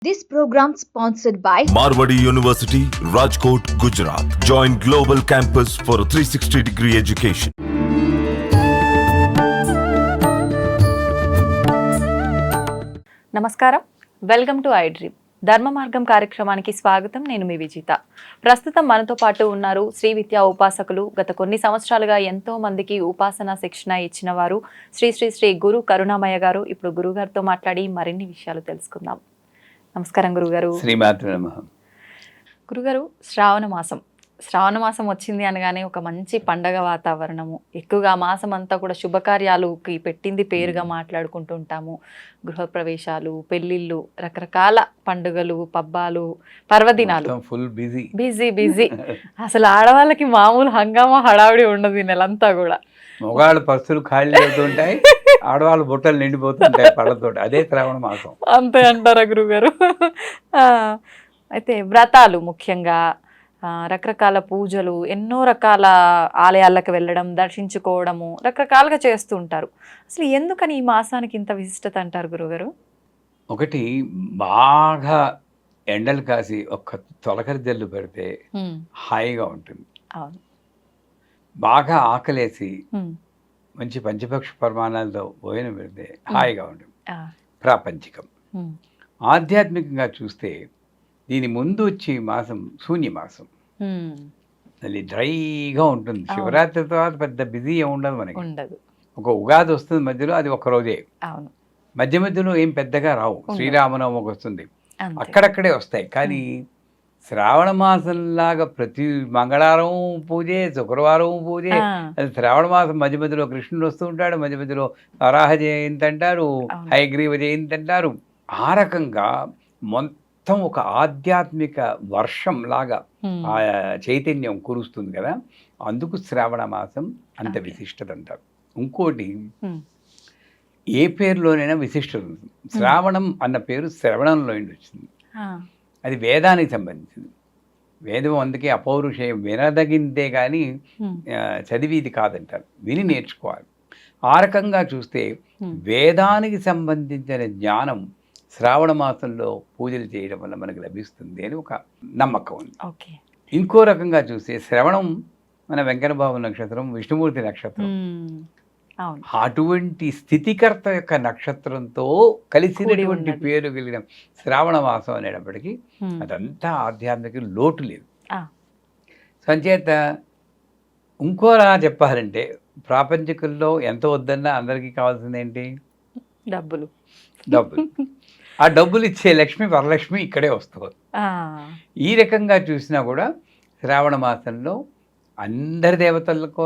This program sponsored by Marwadi University, Rajkot, Gujarat. Join Global Campus for a 360-degree education. నమస్కారం, welcome to I dream. ధర్మ మార్గం కార్యక్రమానికి స్వాగతం. నేను మీ విజిత. ప్రస్తుతం మనతో పాటు ఉన్నారు శ్రీ విద్యా ఉపాసకులు. గత కొన్ని సంవత్సరాలుగా ఎంతో మందికి ఉపాసన శిక్షణ ఇచ్చిన వారు శ్రీ శ్రీ శ్రీ గురు కరుణామయ్య గారు. ఇప్పుడు గురుగారితో మాట్లాడి మరిన్ని విషయాలు తెలుసుకుందాం. నమస్కారం గురుగారు. శ్రీమాత్రే నమః. గురుగారు, శ్రావణ మాసం వచ్చింది అనగానే ఒక మంచి పండగ వాతావరణము, ఎక్కువగా మాసం అంతా కూడా శుభకార్యాలుకి పెట్టింది పేరుగా మాట్లాడుకుంటూ ఉంటాము. గృహప్రవేశాలు, పెళ్ళిళ్ళు, రకరకాల పండుగలు, పబ్బాలు, పర్వదినాలు, ఫుల్ బిజీ బిజీ బిజీ. అసలు ఆడవాళ్ళకి మామూలు హంగామా హడావిడి ఉండదు ఈ నెలంతా కూడా. మగవాళ్ళ పర్సులు ఖాళీ అవుతుంటాయి, ఆడవాళ్ళ బుట్టలు నిండిపోతుంటాయి పళ్ళతో. అదే శ్రావణ మాసం. అంతే అంటారా గురుగారు? అయితే వ్రతాలు ముఖ్యంగా, రకరకాల పూజలు, ఎన్నో రకాల ఆలయాలకు వెళ్ళడం, దర్శించుకోవడము, రకరకాలుగా చేస్తూ ఉంటారు. అసలు ఎందుకని ఈ మాసానికి ఇంత విశిష్టత అంటారు గురుగారు? ఒకటి, బాగా ఎండలు కాసి ఒక్క తొలకరి జల్లు పెడితే హాయిగా ఉంటుంది. అవును. బాగా ఆకలేసి మంచి పంచపక్ష పరిమాణాలతో భోజనం పెడితే హాయిగా ఉంటుంది. ప్రాపంచికం. ఆధ్యాత్మికంగా చూస్తే దీని ముందు వచ్చే మాసం శూన్యమాసం. అది డ్రైగా ఉంటుంది. శివరాత్రి తర్వాత పెద్ద బిజీ ఏమి ఉండదు మనకి. ఒక ఉగాది వస్తుంది మధ్యలో, అది ఒక రోజే. మధ్య మధ్యలో ఏం పెద్దగా రావు. శ్రీరామనవమికి వస్తుంది, అక్కడక్కడే వస్తాయి. కానీ శ్రావణ మాసంలాగా ప్రతి మంగళవారం పూజే, శుక్రవారం పూజే. అది శ్రావణ మాసం మధ్య మధ్యలో కృష్ణుడు వస్తూ ఉంటాడు, మధ్య మధ్యలో వరాహ జయంతి అంటారు, హయగ్రీవ జయంతి అంటారు. ఆ రకంగా మొత్తం ఒక ఆధ్యాత్మిక వర్షం లాగా ఆ చైతన్యం కురుస్తుంది కదా. అందుకు శ్రావణ మాసం అంత విశిష్టత అంటారు. ఇంకోటి, ఏ పేరులోనైనా విశిష్టత ఉంటుంది. శ్రావణం అన్న పేరు శ్రవణంలో వచ్చింది. అది వేదానికి సంబంధించింది. వేదం అందుకే అపౌరుషేయం, వినదగిందే కానీ చదివిది కాదంటారు. విని నేర్చుకోవాలి. ఆ రకంగా చూస్తే వేదానికి సంబంధించిన జ్ఞానం శ్రావణ మాసంలో పూజలు చేయడం వల్ల మనకు లభిస్తుంది అని ఒక నమ్మకం ఉంది. ఇంకో రకంగా చూస్తే శ్రవణం మన వెంకటబాబు నక్షత్రం, విష్ణుమూర్తి నక్షత్రం. అటువంటి స్థితికర్త యొక్క నక్షత్రంతో కలిసినటువంటి పేరు కలిగిన శ్రావణ మాసం అనేటప్పటికీ అదంతా ఆధ్యాత్మిక లోటు లేదు. సంచేత ఇంకోలా చెప్పాలంటే, ప్రాపంచికుల్లో ఎంత వద్దన్నా అందరికీ కావాల్సింది ఏంటి? డబ్బులు. ఆ డబ్బులు ఇచ్చే లక్ష్మి, వరలక్ష్మి ఇక్కడే వస్తుంది. ఈ రకంగా చూసినా కూడా శ్రావణ మాసంలో అందరి దేవతలకు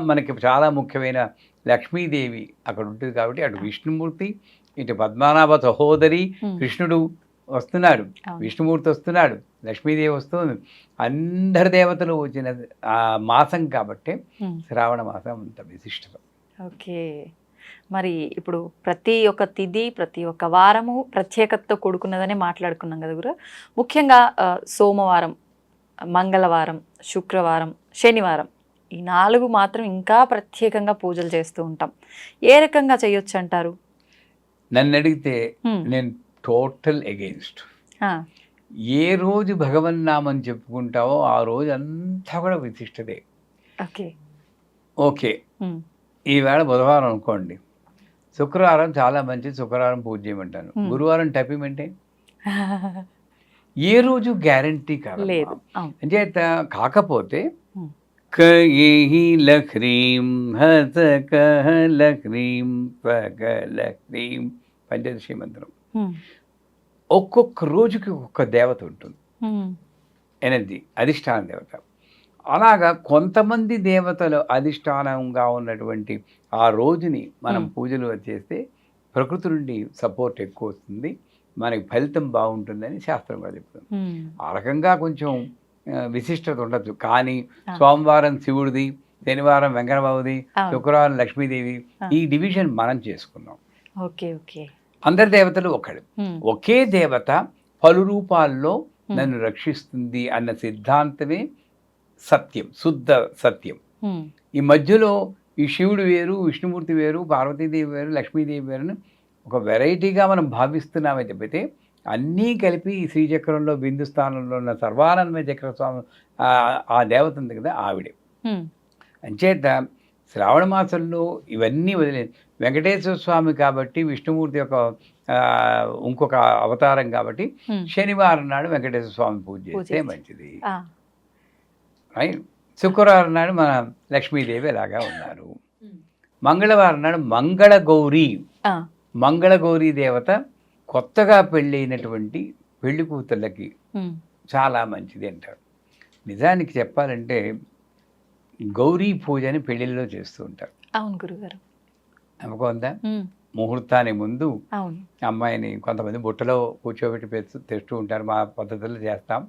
మనకి చాలా ముఖ్యమైన లక్ష్మీదేవి అక్కడ ఉంటుంది. కాబట్టి అటు విష్ణుమూర్తి, ఇటు పద్మనాభ సహోదరి కృష్ణుడు వస్తున్నాడు, విష్ణుమూర్తి వస్తున్నాడు, లక్ష్మీదేవి వస్తుంది. అందరి దేవతలు వచ్చిన ఆ మాసం కాబట్టి శ్రావణ మాసం అంత విశిష్టత. ఓకే. మరి ఇప్పుడు ప్రతి ఒక్క తిథి, ప్రతి ఒక్క వారము ప్రత్యేకతతో కూడుకున్నదనే మాట్లాడుకున్నాం కదా గురు. ముఖ్యంగా సోమవారం, మంగళవారం, శుక్రవారం, శనివారం, ఈ 4 మాత్రం ఇంకా ప్రత్యేకంగా పూజలు చేస్తూ ఉంటాం. ఏ రకంగా చేయొచ్చు అంటారు? నన్ను అడిగితే నేను టోటల్ ఎగెయిన్స్ట్. ఏ రోజు భగవన్నామని చెప్పుకుంటావో ఆ రోజు అంతా కూడా విశిష్టతే. ఓకే, ఈవేళ బుధవారం అనుకోండి, శుక్రవారం చాలా మంచిది, శుక్రవారం పూజ చేయమంటాను. గురువారం టపిమంటే ఏ రోజు గ్యారంటీ కాదు. అంచేత కాకపోతే కహీలక్ష్మీం హసకహలక్ష్మీం పగలక్ష్మీం పంచదశి మంత్రం. ఒక్కొక్క రోజుకి ఒక్కొక్క దేవత ఉంటుంది, ఎనర్జీ, అధిష్టాన దేవత. అలాగా కొంతమంది దేవతలు అధిష్టానంగా ఉన్నటువంటి ఆ రోజుని మనం పూజలు చేస్తే ప్రకృతి నుండి సపోర్ట్ ఎక్కువ వస్తుంది, మనకి ఫలితం బాగుంటుందని శాస్త్రంగా చెప్తుంది. ఆ రకంగా కొంచెం విశిష్టత ఉండదు. కానీ సోమవారం శివుడిది, శనివారం వెంకటబాబుది, శుక్రవారం లక్ష్మీదేవి, ఈ డివిజన్ మనం చేసుకున్నాం. అందరి దేవతలు ఒకడు, ఒకే దేవత పలు రూపాల్లో నన్ను రక్షిస్తుంది అన్న సిద్ధాంతమే సత్యం, శుద్ధ సత్యం. ఈ మధ్యలో ఈ శివుడు వేరు, విష్ణుమూర్తి వేరు, పార్వతీదేవి వేరు, లక్ష్మీదేవి వేరుని ఒక వెరైటీగా మనం భావిస్తున్నామే తప్పితే అన్నీ కలిపి ఈ శ్రీచక్రంలో బిందు స్థానంలో ఉన్న సర్వానందమయ చక్ర స్వామి ఆ దేవత ఉంది కదా ఆవిడే. అంచేత శ్రావణ మాసంలో ఇవన్నీ వదిలే వెంకటేశ్వర స్వామి కాబట్టి విష్ణుమూర్తి యొక్క ఇంకొక అవతారం కాబట్టి శనివారం నాడు వెంకటేశ్వర స్వామి పూజ చేస్తే మంచిది. రైట్. శుక్రవారం నాడు మన లక్ష్మీదేవి ఎలాగా ఉన్నారు. మంగళవారం నాడు మంగళగౌరీ దేవత కొత్తగా పెళ్ళైనటువంటి పెళ్లి కూతుళ్ళకి చాలా మంచిది అంటారు. నిజానికి చెప్పాలంటే గౌరీ పూజని పెళ్లిళ్ళలో చేస్తూ ఉంటారు. అవును గురుగారు. నమ్మకం ఉందా? ముహూర్తానికి ముందు అమ్మాయిని కొంతమంది బుట్టలో కూర్చోబెట్టి తెస్తూ ఉంటారు. మా పద్ధతుల్లో చేస్తాం.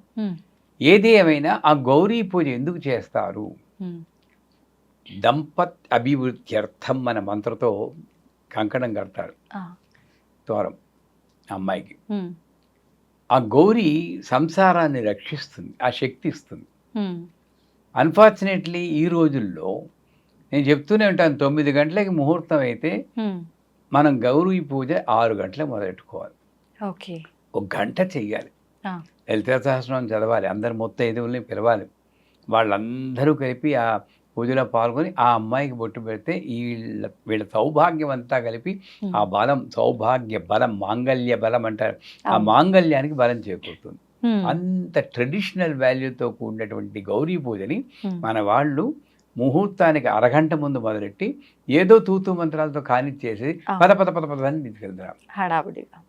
ఏది ఏమైనా ఆ గౌరీ పూజ ఎందుకు చేస్తారు? దంపత్ అభివృద్ధ్యర్థం మన మంత్రతో కంకణం కడతారు తోరం అమ్మాయికి. ఆ గౌరీ సంసారాన్ని రక్షిస్తుంది, ఆ శక్తి ఇస్తుంది. అన్ఫార్చునేట్లీ ఈ రోజుల్లో నేను చెప్తూనే ఉంటాను, 9 గంటలకి ముహూర్తం అయితే మనం గౌరీ పూజ 6 గంటలకు మొదలెట్టుకోవాలి. ఒక గంట చెయ్యాలి. లలితా సహస్రనామం చదవాలి. అందరు ముత్తైదువుల్ని పిలవాలి. వాళ్ళందరూ కలిపి ఆ పూజలో పాల్గొని ఆ అమ్మాయికి బొట్టు పెడితే వీళ్ళ సౌభాగ్యం అంతా కలిపి ఆ బలం, సౌభాగ్య బలం, మాంగళ్య బలం అంటారు, ఆ మాంగళ్యానికి బలం చేకూరుతుంది. అంత ట్రెడిషనల్ వాల్యూతో కూడినటువంటి గౌరీ పూజని మన వాళ్ళు ముహూర్తానికి అరగంట ముందు మొదలెట్టి ఏదో తూతూ మంత్రాలతో కానిచ్చేసి పద పద పద పద అని తీసుకెళ్తారు హడావుడిగా.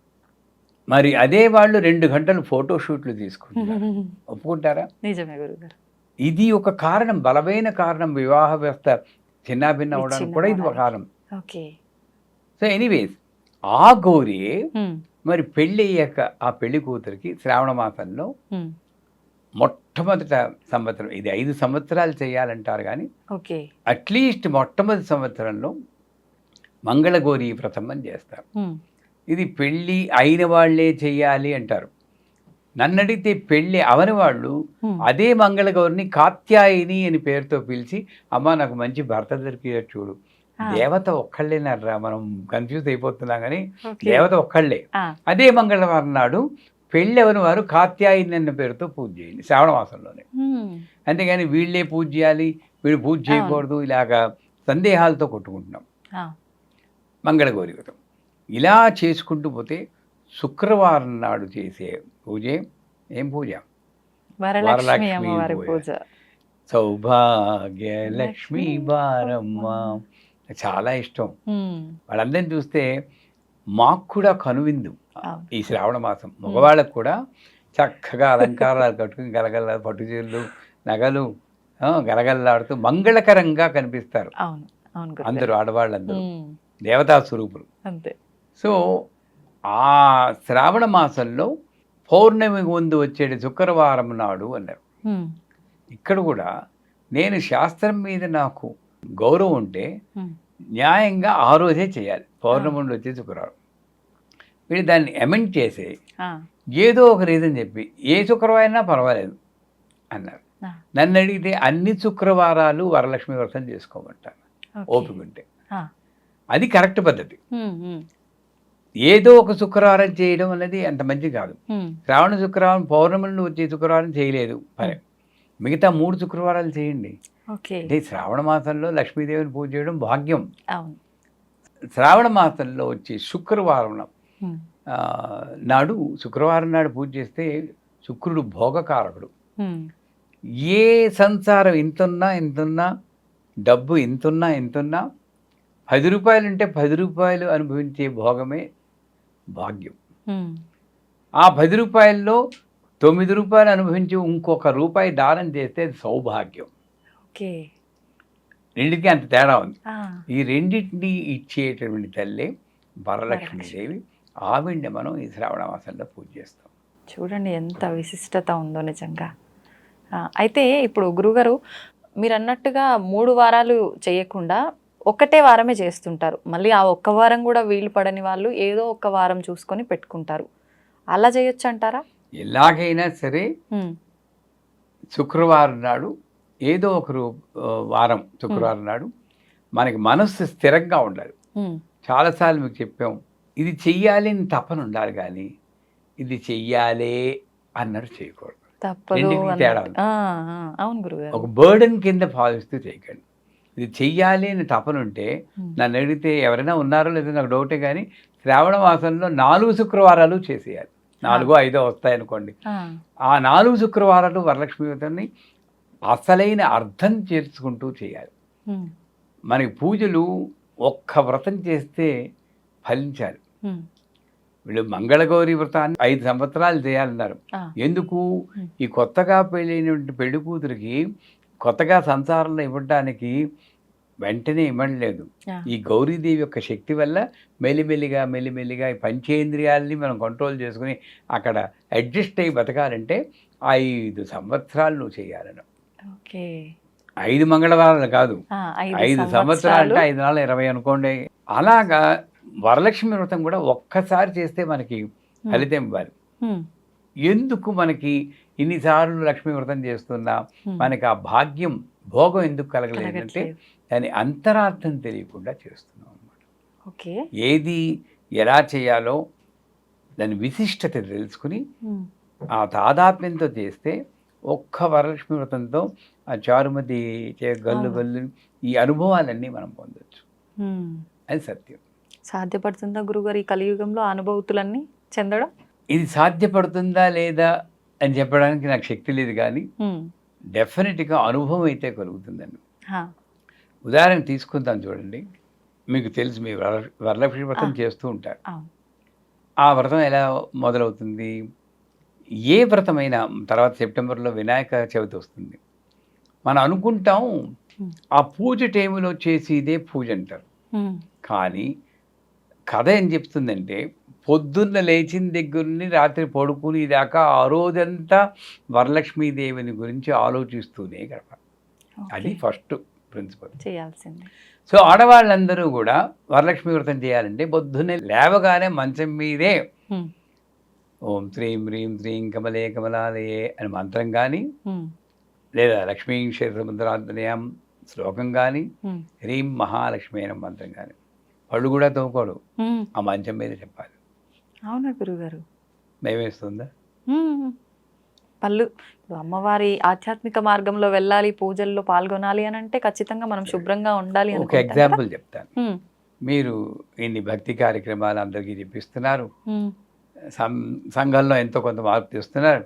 మరి అదే వాళ్ళు 2 గంటలు ఫోటో షూట్లు తీసుకుంటారు. ఒప్పుకుంటారా? నిజమే గురుగారు. ఇది ఒక కారణం, బలమైన కారణం. వివాహ వ్యవస్థ చిన్నాభిన్న అవడానికి కూడా ఇది ఒక కారణం. సో ఎనీవేస్ ఆ గౌరీ మరి పెళ్ళి అయ్యాక ఆ పెళ్లి కూతురికి శ్రావణ మాసంలో మొట్టమొదట సంవత్సరం, ఇది 5 సంవత్సరాలు చేయాలంటారు కానీ అట్లీస్ట్ మొట్టమొదటి సంవత్సరంలో మంగళగౌరీ వ్రతం అని చేస్తారు. ఇది పెళ్ళి అయిన వాళ్ళే చెయ్యాలి అంటారు. నన్ను అడిగితే పెళ్ళి అవని వాళ్ళు అదే మంగళగౌరిని కాత్యాయిని అని పేరుతో పిలిచి, అమ్మ నాకు మంచి భర్త దొరికితే చూడు. దేవత ఒక్కళ్ళేనర్రా, మనం కన్ఫ్యూజ్ అయిపోతున్నాం కానీ దేవత ఒక్కళ్ళే. అదే మంగళవారం నాడు పెళ్ళి అవని వారు కాత్యాయిని అన్న పేరుతో పూజ చేయండి శ్రావణ మాసంలోనే. అంతేగాని వీళ్ళే పూజ చేయాలి, వీళ్ళు పూజ చేయకూడదు, ఇలాగా సందేహాలతో కొట్టుకుంటున్నాం. మంగళగౌరి వ్రతం ఇలా చేసుకుంటూ పోతే శుక్రవారం నాడు చేసే పూజే ఏం పూజ? వరలక్ష్మి పూజ. సౌభాగ్య లక్ష్మీ బారమ్మ చాలా ఇష్టం. వాళ్ళందరినీ చూస్తే మాకు కూడా కనువిందు ఈ శ్రావణ మాసం. మగవాళ్ళకు కూడా చక్కగా అలంకారాలు కట్టుకుని గలగల పట్టుచీరలు నగలు గలగల్లాడుతూ మంగళకరంగా కనిపిస్తారు అందరూ, ఆడవాళ్ళందరూ దేవతా స్వరూపులు. సో ఆ శ్రావణ మాసంలో పౌర్ణమి ముందు వచ్చేది శుక్రవారం నాడు అన్నారు. ఇక్కడ కూడా నేను శాస్త్రం మీద నాకు గౌరవం ఉంటే న్యాయంగా ఆ రోజే చేయాలి. పౌర్ణమి నుండి వచ్చే శుక్రవారం. వీళ్ళు దాన్ని అమెండ్ చేసి ఏదో ఒక రీజన్ చెప్పి ఏ శుక్రవారం పర్వాలేదు అన్నారు. నన్ను అడిగితే అన్ని శుక్రవారాలు వరలక్ష్మి వ్రతం చేసుకోమంటాను ఓపిక ఉంటే. అది కరెక్ట్ పద్ధతి. ఏదో ఒక శుక్రవారం చేయడం అనేది అంత మంచిది కాదు. శ్రావణ శుక్రవారం పౌర్ణమిని వచ్చే శుక్రవారం చేయలేదు సరే, మిగతా 3 శుక్రవారాలు చేయండి. అంటే శ్రావణ మాసంలో లక్ష్మీదేవిని పూజ చేయడం భాగ్యం. శ్రావణ మాసంలో వచ్చే శుక్రవారం నాడు, శుక్రవారం నాడు పూజ చేస్తే శుక్రుడు భోగకారకుడు. ఏ సంసారం ఇంతున్నా డబ్బు ఇంతున్నా 10 రూపాయలు ఉంటే 10 రూపాయలు అనుభవించే భోగమే భాగ్యం. ఆ 10 రూపాయల్లో 9 రూపాయలు అనుభవించి ఇంకొక రూపాయి దానం చేస్తే అది సౌభాగ్యం. రెండింటికి అంత తేడా ఉంది. ఈ రెండింటిని ఇచ్చేటటువంటి తల్లి వరలక్ష్మీదేవి. ఆవిడ్ని మనం ఈ శ్రావణ మాసంలో పూజ చేస్తాం. చూడండి ఎంత విశిష్టత ఉందో నిజంగా. అయితే ఇప్పుడు గురుగారు మీరు అన్నట్టుగా 3 వారాలు చేయకుండా ఒకటే వారమే చేస్తుంటారు. మళ్ళీ ఆ ఒక్క వారం కూడా వీలు పడని వాళ్ళు ఏదో ఒక వారం చూసుకొని పెట్టుకుంటారు. అలా చేయొచ్చు అంటారా? ఎలాగైనా సరే శుక్రవారం నాడు ఏదో ఒక వారం శుక్రవారం నాడు మనకి మనస్సు స్థిరంగా ఉండాలి. చాలాసార్లు మీకు చెప్పాం, ఇది చెయ్యాలి అని తపన ఉండాలి. కానీ ఇది చెయ్యాలే అన్నట్టు చేయకూడదు. తప్పదు రెండింటికి తేడా అన్నట్టు. ఉంది. అవును గురుగారు. ఒక బర్డెన్ కింద భావిస్తూ చేయకండి. ఇది చెయ్యాలి అని తపనుంటే నన్ను అడిగితే ఎవరైనా ఉన్నారో లేదో నాకు డౌటే, కానీ శ్రావణ మాసంలో 4 శుక్రవారాలు చేసేయాలి. 4, 5 వస్తాయనుకోండి. ఆ 4 శుక్రవారాలు వరలక్ష్మి వ్రతాన్ని అసలైన అర్థం చేర్చుకుంటూ చేయాలి. మనకి పూజలు ఒక్క వ్రతం చేస్తే ఫలించాలి. వీళ్ళు మంగళగౌరి వ్రతాన్ని 5 సంవత్సరాలు చేయాలన్నారు. ఎందుకు? ఈ కొత్తగా పెళ్ళైనటువంటి పెళ్లి కూతురికి కొత్తగా సంసారంలో ఇవ్వడానికి వెంటనే ఇవ్వలేదు. ఈ గౌరీదేవి యొక్క శక్తి వల్ల మెల్లిమెల్లిగా ఈ పంచేంద్రియాలని మనం కంట్రోల్ చేసుకుని అక్కడ అడ్జస్ట్ అయ్యి బతకాలంటే 5 సంవత్సరాలు నువ్వు చేయాలను. 5 మంగళవారాలు కాదు, 5 సంవత్సరాలు అంటే 5 నాలుగు 20 అనుకోండి. అలాగా వరలక్ష్మి వ్రతం కూడా ఒక్కసారి చేస్తే మనకి ఫలితం ఇవ్వాలి. ఎందుకు మనకి ఇన్నిసార్లు లక్ష్మీ వ్రతం చేస్తున్నా మనకి ఆ భాగ్యం భోగం ఎందుకు కలగలేదంటే దాని అంతరార్థం తెలియకుండా చేస్తున్నాం అన్నమాట. ఏది ఎలా చేయాలో దాని విశిష్టత తెలుసుకుని ఆ తాదాత్మ్యంతో చేస్తే ఒక్క వరలక్ష్మి వ్రతంతో ఆ చారుమతి గల్లు గల్లు ఈ అనుభవాలన్నీ మనం పొందొచ్చు. అది సత్యం. సాధ్యపడుతుందా గురుగారు ఈ కలియుగంలో అనుభూతులన్నీ చెందడం? ఇది సాధ్యపడుతుందా లేదా అని చెప్పడానికి నాకు శక్తి లేదు, కానీ డెఫినెట్గా అనుభవం అయితే కలుగుతుందండి. ఉదాహరణ తీసుకుందాం చూడండి. మీకు తెలుసు, మీ వరలక్ష్మి వ్రతం చేస్తూ ఉంటారు. ఆ వ్రతం ఎలా మొదలవుతుంది? ఏ వ్రతమైనా తర్వాత సెప్టెంబర్లో వినాయక చవితి వస్తుంది. మనం అనుకుంటాం ఆ పూజ టైంలో చేసి ఇదే పూజ అంటారు. కానీ కథ ఏం చెప్తుందంటే పొద్దున్న లేచిన దగ్గర నుండి రాత్రి పడుకుని దాకా ఆ రోజంతా వరలక్ష్మీదేవిని గురించి ఆలోచిస్తూనే గడపాలి. అది ఫస్ట్ ప్రిన్సిపల్ చేయాల్సింది. సో ఆడవాళ్ళందరూ కూడా వరలక్ష్మి వ్రతం చేయాలంటే పొద్దున్నే లేవగానే మంచం మీదే ఓం శ్రీం హ్రీం శ్రీం కమలే కమలాలయే అని మంత్రం కానీ, లేదా లక్ష్మీ క్షేత్రముద్రాంతనయం శ్లోకం కానీ, హ్రీం మహాలక్ష్మి అయిన మంత్రం కానీ, పళ్ళు కూడా తోకోడు, ఆ మంచం మీద చెప్పాలి. అవునా గురుగారు? భయమేస్తుందా? పళ్ళు ఇప్పుడు అమ్మవారి ఆధ్యాత్మిక మార్గంలో వెళ్ళాలి, పూజల్లో పాల్గొనాలి అని అంటే ఖచ్చితంగా మనం శుభ్రంగా ఉండాలి. ఒక ఎగ్జాంపుల్ చెప్తాను. మీరు ఇన్ని భక్తి కార్యక్రమాలు అందరికీ చెప్పిస్తున్నారు, సంఘంలో ఎంతో కొంత మార్పు తెస్తున్నారు.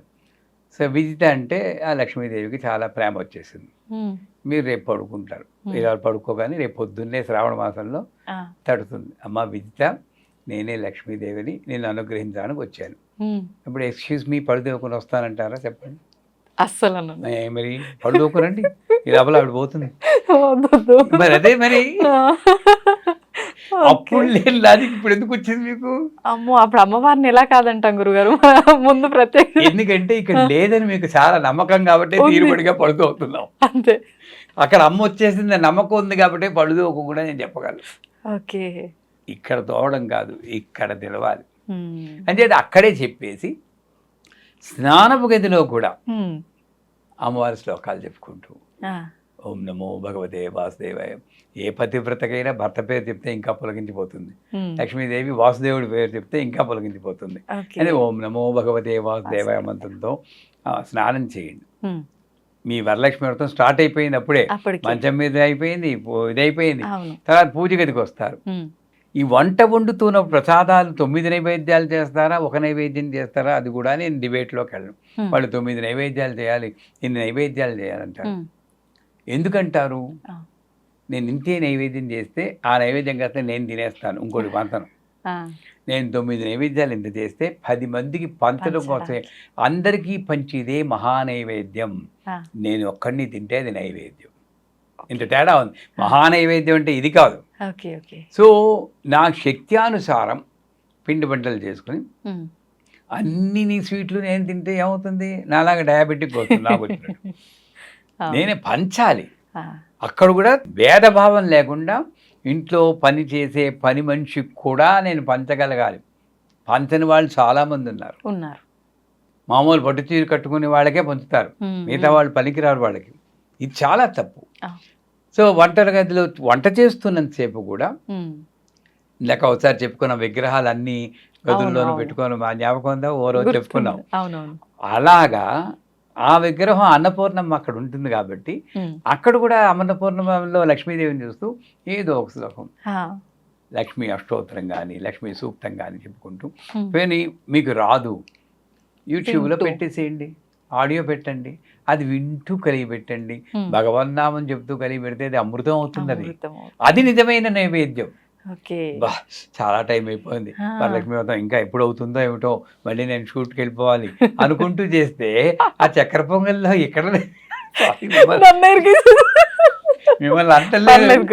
సో విజిత అంటే ఆ లక్ష్మీదేవికి చాలా ప్రేమ వచ్చేసింది. మీరు రేపు పడుకుంటారు, ఇలా పడుకోగానే రేపు పొద్దున్నే శ్రావణ మాసంలో తడుతుంది, అమ్మ విజిత నేనే లక్ష్మీదేవిని నేను అనుగ్రహించడానికి వచ్చాను. ఇప్పుడు ఎక్స్క్యూజ్ మీ పడుదోకుని వస్తానంటారా? చెప్పండి. అస్సలు మరి పడుదోకునండి, ఈ లోపల ఆవిడ పోతుంది. మరి అదే మరి అప్పుడు లేని లాజిక్ ఇప్పుడు ఎందుకు వచ్చింది మీకు? అమ్మో, అప్పుడు అమ్మవారిని ఎలా కాదంటాం గురుగారు ముందు ప్రత్యేక. ఎందుకంటే ఇక్కడ లేదని మీకు చాలా నమ్మకం కాబట్టి తీరుబడిగా పడుతోతున్నాం అంతే. అక్కడ అమ్మ వచ్చేసింది నమ్మకం ఉంది కాబట్టి పడుదోకు కూడా నేను చెప్పగలను. ఓకే, ఇక్కడ తోవడం కాదు, ఇక్కడ తెలవాలి. అంటే అక్కడే చెప్పేసి స్నానపు గదిలో కూడా అమ్మవారి శ్లోకాలు చెప్పుకుంటూ ఓం నమో భగవతే వాసుదేవాయ. ఏ పతివ్రతకైనా భర్త పేరు చెప్తే ఇంకా పొలగించిపోతుంది. లక్ష్మీదేవి వాసుదేవుడి పేరు చెప్తే ఇంకా పొలగించిపోతుంది. అదే ఓం నమో భగవతే వాసుదేవాయ మంత్రంతో స్నానం చేయండి. మీ వరలక్ష్మి వ్రతం స్టార్ట్ అయిపోయింది, అప్పుడే మంచం మీద అయిపోయింది, ఇదైపోయింది. తర్వాత పూజ గదికి వస్తారు. ఈ వంట వండుతున్న ప్రసాదాలు 9 నైవేద్యాలు చేస్తారా, 1 నైవేద్యం చేస్తారా, అది కూడా నేను డిబేట్లోకి వెళ్ళను. వాళ్ళు 9 నైవేద్యాలు చేయాలి, ఇన్ని నైవేద్యాలు చేయాలంటారు. ఎందుకంటారు? నేను ఇంతే నైవేద్యం చేస్తే ఆ నైవేద్యం కాస్త నేను తినేస్తాను, ఇంకోటి పంతను. నేను 9 నైవేద్యాలు ఇంత చేస్తే 10 మందికి పంచడం కోసం అందరికీ పంచిదే మహానైవేద్యం. నేను ఒక్కడిని తింటే అది నైవేద్యం. ఇంత తేడా ఉంది. మహానైవేద్యం అంటే ఇది కాదు. సో నా శక్త్యానుసారం పిండి వంటలు చేసుకుని అన్ని నీ స్వీట్లు నేను తింటే ఏమవుతుంది? నాలాగా డయాబెటిక్ వస్తుంది నాకు వచ్చినట్టు. నేనే పంచాలి. అక్కడ కూడా భేదభావం లేకుండా ఇంట్లో పని చేసే పని మనిషికి కూడా నేను పంచగలగాలి. పంచని వాళ్ళు చాలామంది ఉన్నారు. మామూలు పట్టు చీర కట్టుకునే వాళ్ళకే పంచుతారు, మిగతా వాళ్ళు పనికిరారు వాళ్ళకి. ఇది చాలా తప్పు. సో వంటగదిలో వంట చేస్తున్నంతసేపు కూడా ఇందాక ఒకసారి చెప్పుకున్న విగ్రహాలన్నీ గదుల్లోనూ అవును. పెట్టుకొని మా జ్ఞాపకం ఉందా ఓ రోజు గుర్తుంది. చెప్పుకున్నాం. అవునవును. అలాగా ఆ విగ్రహం అన్నపూర్ణమ్మ అక్కడ ఉంటుంది కాబట్టి అక్కడ కూడా అన్నపూర్ణమ్మలో లక్ష్మీదేవిని చూస్తూ ఏదో ఒక శ్లోకం లక్ష్మీ అష్టోత్తరం కానీ లక్ష్మీ సూక్తం కానీ చెప్పుకుంటూ పోనీ మీకు రాదు యూట్యూబ్లో వింటూ. పెట్టేసేయండి, ఆడియో పెట్టండి, అది వింటూ కలిగి పెట్టండి, భగవన్నామం చెప్తూ కలిగి పెడితే అది అమృతం అవుతుంది. అది నిజమైన నైవేద్యం. ఓకే. బా చాలా టైం అయిపోయింది, వరలక్ష్మి వ్రతం ఇంకా ఎప్పుడు అవుతుందో ఏమిటో, మళ్ళీ నేను షూట్కి వెళ్ళిపోవాలి అనుకుంటూ చేస్తే ఆ చక్కెర పొంగల్లో ఎక్కడ మిమ్మల్ని అంటలేదు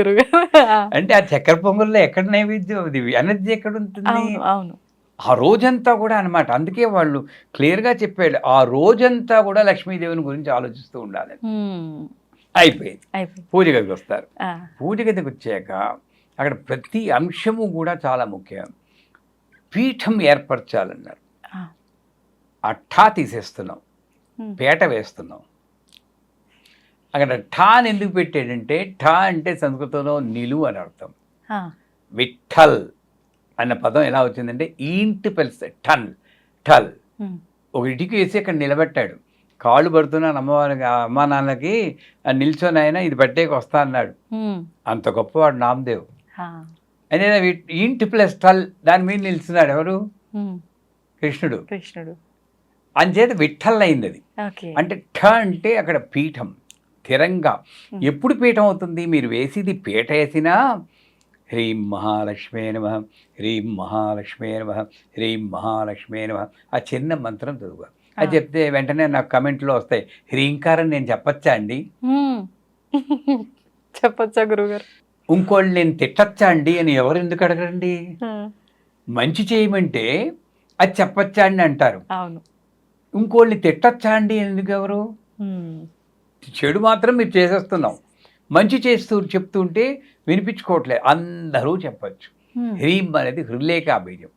అంటే ఆ చక్కెర పొంగల్లో ఎక్కడ నైవేద్యం, అది ఎనర్జీ ఎక్కడ ఉంటుంది? అవును. ఆ రోజంతా కూడా అనమాట. అందుకే వాళ్ళు క్లియర్గా చెప్పాడు, ఆ రోజంతా కూడా లక్ష్మీదేవిని గురించి ఆలోచిస్తూ ఉండాలి. అయిపోయింది. పూజ గదికి వస్తారు. పూజ గదికి వచ్చాక అక్కడ ప్రతి అంశము కూడా చాలా ముఖ్యం. పీఠం ఏర్పరచాలన్నారు. ఆ ఠా తీసేస్తున్నాం, పేట వేస్తున్నాం. అక్కడ ఠా అని ఎందుకు పెట్టాడంటే, ఠా అంటే సంస్కృతంలో నిలువు అని అర్థం. విఠల్ అన్న పదం ఎలా వచ్చిందంటే ఈంటి పెలిస్తే టన్ ఠల్, ఒక ఇటుకి వేసి అక్కడ నిలబెట్టాడు. కాళ్ళు పడుతున్నాను అమ్మవారికి, అమ్మా నాన్నకి నిల్చొని ఆయన ఇది పట్టేకి వస్తా అన్నాడు. అంత గొప్పవాడు నామదేవ్. అదే ఈంటి ప్లస్ టల్ దాని మీద నిలుస్తున్నాడు ఎవరు? కృష్ణుడు. అంచేత విఠల్ అయింది అది. అంటే ఠ అంటే అక్కడ పీఠం స్థిరంగా. ఎప్పుడు పీఠం అవుతుంది? మీరు వేసేది పీట వేసినా హ్రీం మహాలక్ష్మే నమః, హ్రీం మహాలక్ష్మే నమః, హ్రీం మహాలక్ష్మే నమః ఆ చిన్న మంత్రం చదువు. అది చెప్తే వెంటనే నాకు కమెంట్లో వస్తాయి, హ్రీంకారం నేను చెప్పచ్చా అండి? చెప్పచ్చా గురుగారు? ఇంకోళ్ళు నేను తిట్టచ్చా అండి అని ఎవరు ఎందుకు అడగండి? మంచి చేయమంటే అది చెప్పచ్చా అండి అంటారు. ఇంకోళ్ళని తిట్టచ్చా అండి ఎందుకు ఎవరు? చెడు మాత్రం మీరు చేసేస్తున్నాం, మంచి చేస్తూ చెప్తుంటే వినిపించుకోవట్లేదు, అందరూ చెప్పచ్చు. హ్రీం అనేది హృలేఖా బీజం.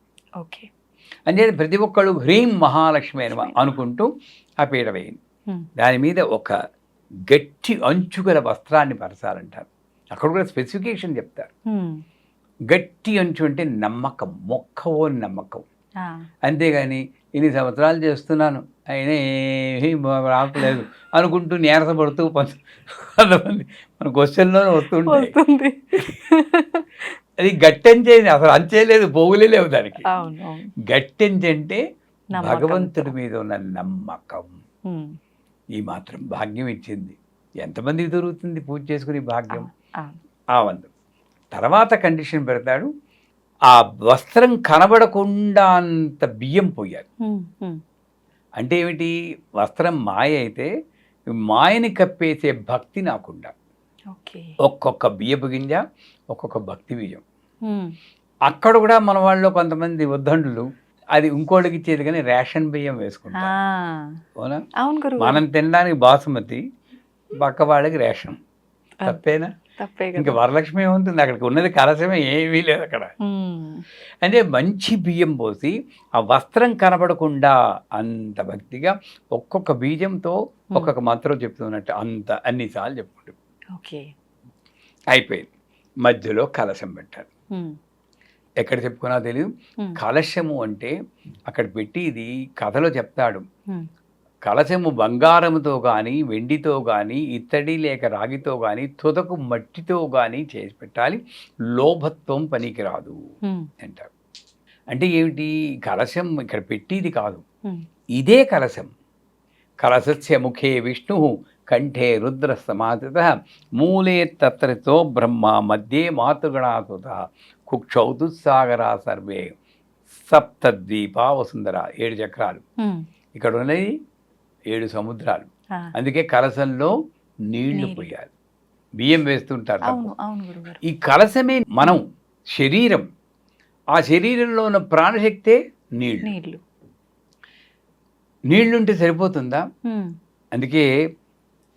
అంటే ప్రతి ఒక్కళ్ళు హ్రీం మహాలక్ష్మి అని అనుకుంటూ ఆ పీట వేయండి. దాని మీద ఒక గట్టి అంచుగల వస్త్రాన్ని పరచాలంటారు. అక్కడ కూడా స్పెసిఫికేషన్ చెప్తారు. గట్టి అంచు అంటే నమ్మకం, మొక్కవోని నమ్మకం. అంతేగాని ఇన్ని సంవత్సరాలు చేస్తున్నాను అయినా ఏమీ రావట్లేదు అనుకుంటూ నీరసపడుతూ కొంతమంది మన క్వశ్చన్లోనే వస్తుంటాయి. అది గట్టెంచే, అసలు అంచేలేదు, పోగులే లేవు దానికి. గట్టెంచి అంటే భగవంతుడి మీద ఉన్న నమ్మకం. ఈ మాత్రం భాగ్యం ఇచ్చింది. ఎంతమందికి దొరుకుతుంది పూజ చేసుకుని భాగ్యం? ఆ వంద తర్వాత కండిషన్ పెడతాడు, ఆ వస్త్రం కనబడకుండా అంత బియ్యం పోయాలి. అంటే ఏమిటి? వస్త్రం మాయ అయితే మాయని కప్పేసే భక్తి నాకుండా. ఒక్కొక్క బియ్యపు గింజ ఒక్కొక్క భక్తి బియ్యం. అక్కడ కూడా మన వాళ్ళు కొంతమంది ఉద్దండులు అది ఇంకోళ్ళకి ఇచ్చేది కానీ రేషన్ బియ్యం వేసుకుంటారు. అవునా? మనం తినడానికి బాసుమతి, పక్క వాళ్ళకి రేషన్. తప్పేనా? ఇంకా వరలక్ష్మి ఏముంటుంది అక్కడికి? ఉన్నది కలశమే, ఏమీ లేదు అక్కడ. అంటే మంచి బియ్యం పోసి ఆ వస్త్రం కనబడకుండా అంత భక్తిగా ఒక్కొక్క బీజంతో ఒక్కొక్క మంత్రం చెప్తున్నట్టు అంత అన్నిసార్లు చెప్పుకుంటాం. అయిపోయింది. మధ్యలో కలశం పెట్టారు. ఎక్కడ చెప్పుకున్నా తెలియదు. కలశము అంటే అక్కడ పెట్టి ఇది కథలో చెప్తాడు. కలశము బంగారముతో కానీ వెండితో కానీ ఇత్తడి లేక రాగితో కానీ తుదకు మట్టితో కానీ చేసి పెట్టాలి, లోభత్వం పనికిరాదు అంటారు. అంటే ఏమిటి? కలశం ఇక్కడ పెట్టిది కాదు, ఇదే కలశం. కలశస్య ముఖే విష్ణు కంఠే రుద్ర సమాధిత మూలే తత్రతో బ్రహ్మ మధ్యే మాతృగణాసుత కుక్షౌ దుస్సాగరా సర్వే సప్తద్వీపా వసుంధర. 7 చక్రాలు ఇక్కడ ఉన్నది, 7 సముద్రాలు. అందుకే కలశంలో నీళ్లు పోయాలి. బియ్యం వేస్తుంటారు. ఈ కలశమే మనం, శరీరం. ఆ శరీరంలో ఉన్న ప్రాణశక్తే నీళ్లు. నీళ్లుంటే సరిపోతుందా? అందుకే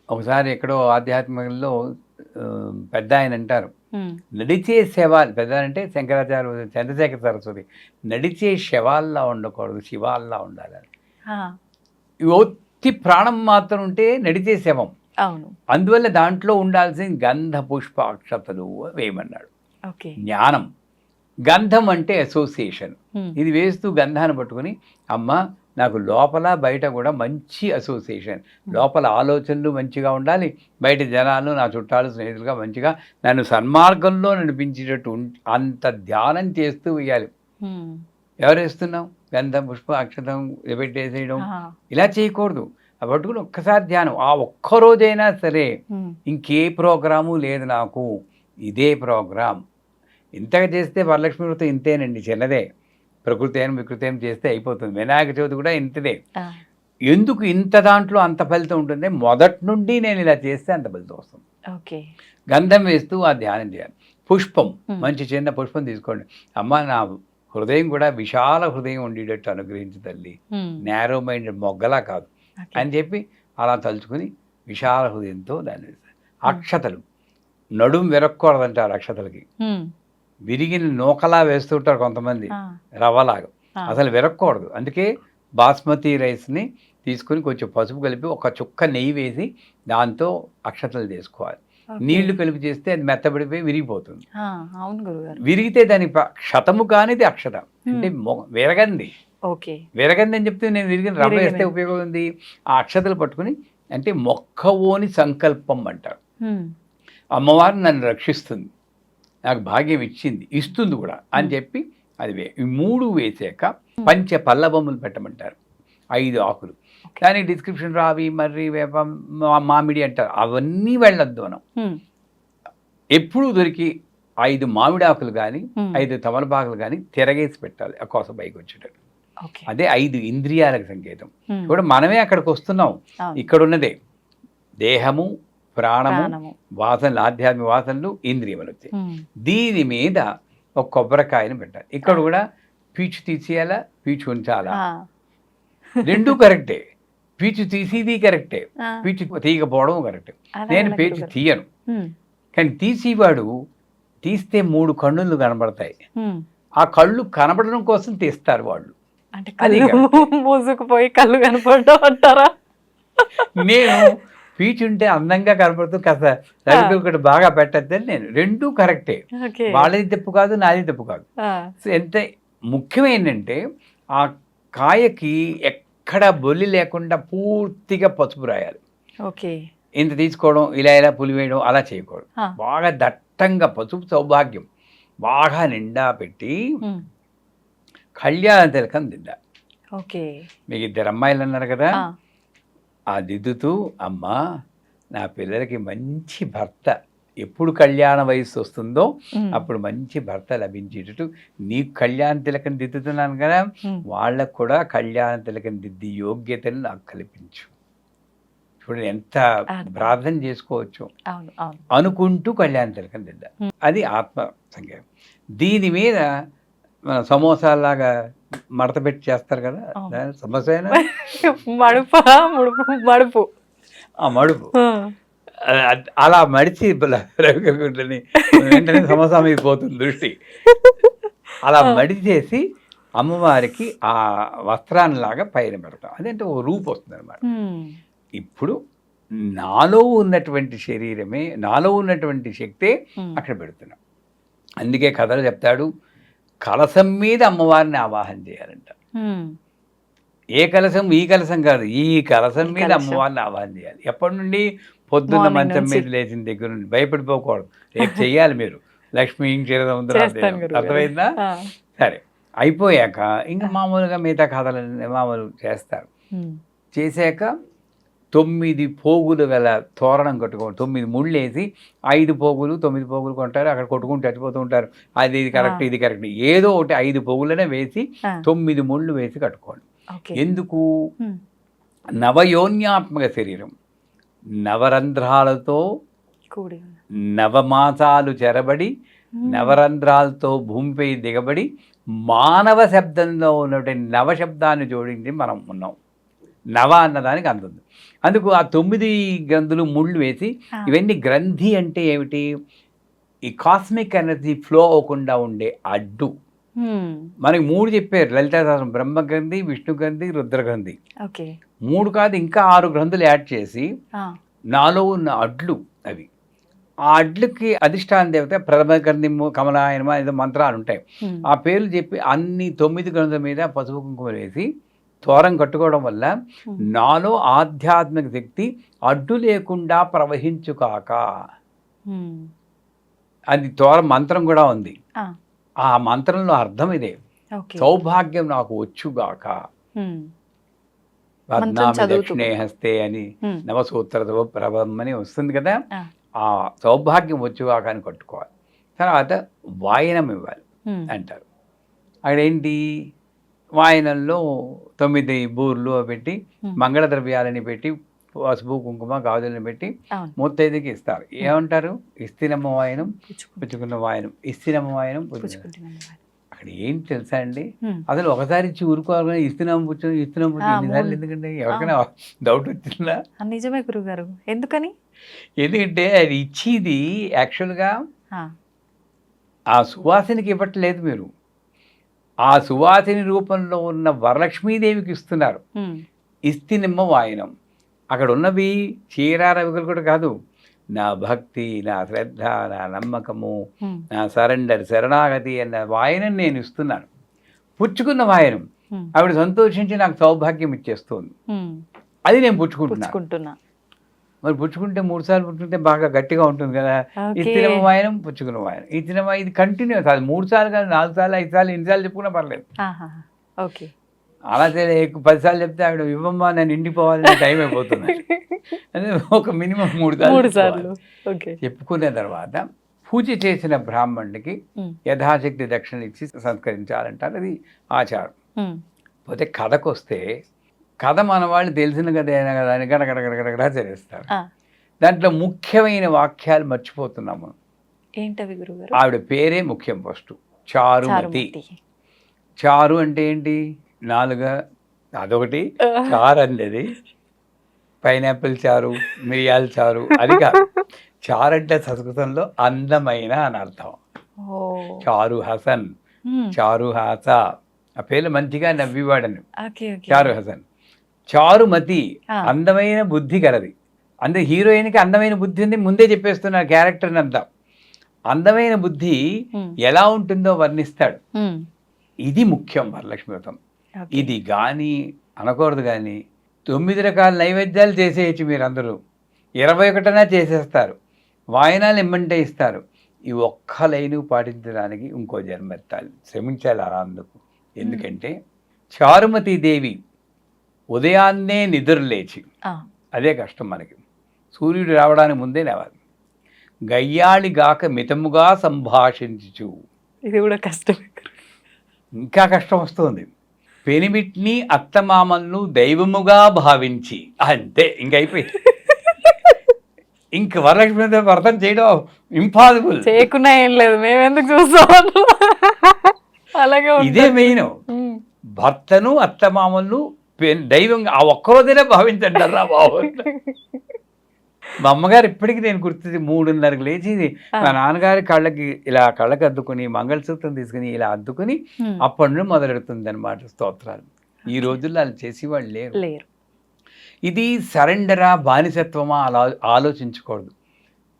ఒకసారి ఎక్కడో ఆధ్యాత్మికంలో పెద్ద ఆయన అంటారు, నడిచే శవాలు, పెద్ద అంటే శంకరాచార్య చంద్రశేఖర సరస్వతి, నడిచే శవాల్లా ఉండకూడదు, శివాల్లా ఉండాలని. ఒత్తి ప్రాణం మాత్రం ఉంటే నడిచే శవం. అందువల్ల దాంట్లో ఉండాల్సిన గంధ పుష్ప అక్షతలు వేయమన్నాడు. జ్ఞానం, గంధం అంటే అసోసియేషన్. ఇది వేస్తూ గంధాన్ని పట్టుకుని అమ్మ నాకు లోపల బయట కూడా మంచి అసోసియేషన్, లోపల ఆలోచనలు మంచిగా ఉండాలి, బయట జనాలు నా చుట్టాలు స్నేహితులుగా మంచిగా నన్ను సన్మార్గంలో నడిపించేటట్టు అంత ధ్యానం చేస్తూ వేయాలి. ఎవరు వేస్తున్నాం? గంధం, పుష్పం, అక్షతం పెట్టేసేయడం ఇలా చేయకూడదు. పట్టుకుని ఒక్కసారి ధ్యానం. ఆ ఒక్కరోజైనా సరే ఇంకే ప్రోగ్రాము లేదు నాకు, ఇదే ప్రోగ్రాం. ఇంతగా చేస్తే వరలక్ష్మి వ్రతం ఇంతేనండి, చిన్నదే. ప్రకృతి వికృతి చేస్తే అయిపోతుంది. వినాయక చవితి కూడా ఇంతదే. ఎందుకు ఇంత దాంట్లో అంత ఫలితం ఉంటుంది? మొదటి నుండి నేను ఇలా చేస్తే అంత ఫలితం వస్తుంది. ఓకే. గంధం వేస్తూ ఆ ధ్యానం చేయాలి. పుష్పం, మంచి చిన్న పుష్పం తీసుకోండి. అమ్మ నా హృదయం కూడా విశాల హృదయం ఉండేటట్టు అనుగ్రహించు తల్లి, నేరో మైండెడ్ మొగ్గలా కాదు అని చెప్పి అలా తలుచుకుని విశాల హృదయంతో దాన్ని వేస్తారు. అక్షతలు, నడుం విరక్కూడదంటారు అక్షతలకి. విరిగిన నూకలా వేస్తుంటారు కొంతమంది, రవ్వలాగా. అసలు విరక్కూడదు. అందుకే బాస్మతి రైస్ని తీసుకుని కొంచెం పసుపు కలిపి ఒక చుక్క నెయ్యి వేసి దాంతో అక్షతలు చేసుకోవాలి. నీళ్లు కలిపి చేస్తే అది మెత్తబడిపోయి విరిగిపోతుంది. విరిగితే దాని క్షతము కానిది అక్షత అంటే విరగంది. విరగంది అని చెప్తే నేను విరిగిన రవ్వ వేస్తే ఉపయోగం ఉంది. ఆ అక్షతలు పట్టుకుని అంటే మొక్కవోని సంకల్పం అంటారు. అమ్మవారు నన్ను రక్షిస్తుంది, నాకు భాగ్యం ఇచ్చింది, ఇస్తుంది కూడా అని చెప్పి అది ఈ 3 వేసాక పంచ పల్లబొమ్మలు పెట్టమంటారు. 5 ఆకులు. దానికి డిస్క్రిప్షన్ రావి, మర్రి, వేప, మామిడి అంటారు. అవన్నీ వెళ్ళొద్దు మనం. ఎప్పుడు దొరికి 5 మామిడి ఆకులు కానీ 5 తమలపాకులు కానీ తిరగేసి పెట్టాలి ఆ కోసం పైకి వచ్చేటట్టు. అదే 5 ఇంద్రియాలకు సంకేతం. కూడా మనమే అక్కడికి వస్తున్నాం. ఇక్కడ ఉన్నదే దేహము, ప్రాణము, వాసనలు, ఆధ్యాత్మిక వాసనలు, ఇంద్రియములు వచ్చాయి. దీని మీద ఒక కొబ్బరికాయను పెట్టాలి. ఇక్కడ కూడా పీచు తీసేయాలా, పీచు ఉంచాలా, రెండూ కరెక్టే. పీచు తీసేది కరెక్టే, పీచు తీయకపోవడం కరెక్టే. నేను పీచు తీయను, కానీ తీసేవాడు తీస్తే 3 కన్నులు కనబడతాయి. ఆ కళ్ళు కనబడడం కోసం తీస్తారు వాళ్ళు. మూసుకుపోయి కళ్ళు కనపడడం అంటారా? నేను పీచుంటే అందంగా కనపడుతూ కాస్త రవికలు బాగా పెట్టద్దని నేను. రెండూ కరెక్టే. వాళ్ళది తప్పు కాదు, నాది తప్పు కాదు. ఎంత ముఖ్యమైందంటే ఆ కాయకి ఎక్కడ బొల్లి లేకుండా పూర్తిగా పసుపు రాయాలి. ఇంత తీసుకోవడం, ఇలా పులివేయడం అలా చేయకూడదు. బాగా దట్టంగా పసుపు సౌభాగ్యం బాగా నిండా పెట్టి కళ్యాణ తిలకం దిద్దా. మీకు 2 అమ్మాయిలు అన్నారు కదా, ఆ దిద్దుతూ అమ్మా నా పిల్లలకి మంచి భర్త, ఎప్పుడు కళ్యాణ వయస్సు వస్తుందో అప్పుడు మంచి భర్త లభించేటట్టు నీకు కళ్యాణ తిలకం దిద్దుతున్నాను కదా, వాళ్ళకు కూడా కళ్యాణ తిలకం దిద్ది యోగ్యతను నాకు కల్పించు. చూడండి ఎంత ప్రార్థన చేసుకోవచ్చు అనుకుంటూ కళ్యాణ తిలకం దిద్దా. అది ఆత్మ సంఖ్య. దీని మీద మన సమోసాలాగా మడత పెట్టి చేస్తారు కదా, సమోసా మడుపు, ఆ మడుపు అలా మడిచి రవికుంటని వెంటనే సమోసా మీద పోతుంది దృష్టి. అలా మడిచేసి అమ్మవారికి ఆ వస్త్రాన్నిలాగా పైన పెడతాం. అదేంటే ఒక రూపు వస్తుంది అనమాట. ఇప్పుడు నాలో ఉన్నటువంటి శరీరమే, నాలో ఉన్నటువంటి శక్తే అక్కడ పెడుతున్నాం. అందుకే కథలు చెప్తాడు, కలశం మీద అమ్మవారిని ఆవాహన చేయాలంట. ఏ కలశం? ఈ కలశం కాదు, ఈ కలశం మీద అమ్మవారిని ఆవాహన చేయాలి. ఎప్పటి నుండి? పొద్దున్న మంచం మీద లేచిన దగ్గర నుండి. భయపడిపోకూడదు, రేపు చెయ్యాలి మీరు. లక్ష్మీ క్షీరసముద్రం, అర్థమైందా? సరే, అయిపోయాక ఇంకా మామూలుగా మిగతా కథలు మామూలు చేస్తారు. చేశాక 9 పోగులు గల తోరణం కట్టుకోండి. 9 ముళ్ళు వేసి 5 పోగులు 9 పోగులు కొంటారు. అక్కడ కొట్టుకుంటూ చచ్చిపోతూ ఉంటారు. అది ఇది కరెక్ట్, ఇది కరెక్ట్, ఏదో ఒకటి 5 పోగులనే వేసి 9 ముళ్ళు వేసి కట్టుకోండి. ఎందుకు? నవయోన్యాత్మక శరీరం, నవరంధ్రాలతో నవమాసాలు చెరబడి నవరంధ్రాలతో భూమిపై దిగబడి మానవ శబ్దంలో ఉన్నటువంటి నవశబ్దాన్ని జోడించి మనం ఉన్నాం. నవ అన్నదానికి అందుంది. అందుకు ఆ 9 గ్రంథులు ముళ్ళు వేసి, ఇవన్నీ గ్రంథి అంటే ఏమిటి? ఈ కాస్మిక్ ఎనర్జీ ఫ్లో అవ్వకుండా ఉండే అడ్డు. మనకి 3 చెప్పారు లలితా సహస్రం, బ్రహ్మగ్రంథి, విష్ణు గ్రంథి, రుద్రగ్రంథి. 3 కాదు ఇంకా 6 గ్రంథులు యాడ్ చేసి నాలో ఉన్న అడ్లు, అవి ఆ అడ్లకి అధిష్టాన దేవత ప్రథమ గంధిము కమలాయనమ ఏదో మంత్రాలు ఉంటాయి. ఆ పేర్లు చెప్పి అన్ని 9 గంధుల మీద పసుపు కుంకుమ వేసి తోరం కట్టుకోవడం వల్ల నాలో ఆధ్యాత్మిక శక్తి అడ్డు లేకుండా ప్రవహించుకాక. అది తోరం మంత్రం కూడా ఉంది. ఆ మంత్రంలో అర్థం ఇదే, సౌభాగ్యం నాకు వచ్చుగాక. పద్నామి దక్షిణే హస్తే అని నవసూత్ర ప్రభం అని వస్తుంది కదా, ఆ సౌభాగ్యం వచ్చుగాక అని కట్టుకోవాలి. తర్వాత వాయనం ఇవ్వాలి అంటారు. అక్కడేంటి, వాయనంలో 9 బూర్లు పెట్టి మంగళ ద్రవ్యాలని పెట్టి పసుపు కుంకుమ గాజులను పెట్టి ముత్తైదుకి ఇస్తారు. ఏమంటారు, ఇస్తినమ్మ వాయనం పుచ్చుకున్న వాయనం, ఇస్తినమ్మ వాయనం అక్కడ ఏంటి తెలుసా అండి, అసలు ఒకసారి ఇచ్చి ఊరుకోవాలి. ఇస్తున్నాం ఎన్నిసార్లు ఎందుకంటే ఎవరికైనా డౌట్ వచ్చిందా? నిజమే గురుగారు. ఎందుకని? ఎందుకంటే అది ఇచ్చేది యాక్చువల్గా ఆ సువాసినికి ఇవ్వట్లేదు మీరు, ఆ సువాసిని రూపంలో ఉన్న వరలక్ష్మీదేవికి ఇస్తున్నారు. ఇస్తినిమ్మ వాయనం. అక్కడ ఉన్నవి చీర రవికలు కూడా కాదు, నా భక్తి, నా శ్రద్ధ, నా నమ్మకము, నా సరెండర్, శరణాగతి అన్న వాయనం నేను ఇస్తున్నాను. పుచ్చుకున్న వాయనం ఆవిడ సంతోషించి నాకు సౌభాగ్యం ఇచ్చేస్తుంది. అది నేను పుచ్చుకుంటున్నా. మరి పుచ్చుకుంటే 3 సార్లు పుచ్చుకుంటే బాగా గట్టిగా ఉంటుంది కదా. ఇచ్చిన వాయనం పుచ్చుకున్న వాయనం, ఇచ్చిన ఇది కంటిన్యూస్. అది 3 సార్లు కాదు, 4 సార్లు 5 సార్లు 8 సార్లు చెప్పుకున్నా పర్లేదు. అలా 10 సార్లు చెప్తే ఆవిడ ఇవ్వమ్మా నేను ఇండిపోవాలని టైం అయిపోతుంది. అదే ఒక మినిమం 3 సార్లు చెప్పుకునే తర్వాత పూజ చేసిన బ్రాహ్మణుడికి యథాశక్తి దక్షిణ ఇచ్చి సంస్కరించాలంటారు. అది ఆచారం. పోతే కథకు వస్తే, కథ మన వాళ్ళు తెలిసిన కథ అయినా కదా అని గడగడగడగడగడా చేస్తారు. దాంట్లో ముఖ్యమైన వాక్యాలు మర్చిపోతున్నాము. ఏంటవి గురుగారు? ఆవిడ పేరే ముఖ్యం. ఫస్ట్ చారుమతి. చారు అంటే ఏంటి? 4 అదొకటి. చారు అనేది పైనాపిల్ చారు, మిరియాల చారు అది కాదు. చారు అంటే సంస్కృతంలో అందమైన అని అర్థం. చారు హసన్, చారు హాస, ఆ పేర్లు మంచిగా నవ్వివాడని. చారు హసన్. చారుమతి అందమైన బుద్ధి కలది. అంటే హీరోయిన్కి అందమైన బుద్ధి ఉంది, ముందే చెప్పేస్తున్నారు క్యారెక్టర్ని అంతా. అందమైన బుద్ధి ఎలా ఉంటుందో వర్ణిస్తాడు. ఇది ముఖ్యం వరలక్ష్మి వ్రతం. ఇది కానీ అనకూడదు. కానీ 9 రకాల నైవేద్యాలు చేసేయచ్చు మీరందరూ, 21 చేసేస్తారు, వాయనాలు ఇమ్మంటే ఇస్తారు. ఈ ఒక్క లైను పాటించడానికి ఇంకో జన్మెత్తాలి, శ్రమించాలి అలా. అందుకు ఎందుకంటే చారుమతి దేవి ఉదయాన్నే నిద్రలేచి, అదే కష్టం మనకి, సూర్యుడు రావడానికి ముందే లేవాలి. గయ్యాళిగాక మితముగా సంభాషించు, ఇది కూడా కష్టం. ఇంకా కష్టం వస్తుంది. పెనిమిట్ని అత్తమామలను దైవముగా భావించి, అంతే ఇంకైపోయి. ఇంక వరలక్ష్మి వ్రతం చేయడం ఇంపాసిబుల్. చేయకుండా ఏం లేదు, మేము ఎందుకు చూస్తాం. అలాగే ఇదే మెయిన్. భర్తను అత్తమామలను దైవంగా ఆ ఒక్కరోజైనా భావించండి రా బాబు. మా అమ్మగారు ఇప్పటికీ నేను గుర్తుంది, 3:30కి లేచి మా నాన్నగారి కళ్ళకి అద్దుకుని మంగళసూత్రం తీసుకుని ఇలా అద్దుకుని అప్పటి నుండి మొదలెడుతుంది అనమాట స్తోత్రాలు. ఈ రోజుల్లో అలా చేసేవాళ్ళు లేరు. ఇది సరెండరా బానిసత్వమా అలా ఆలోచించకూడదు.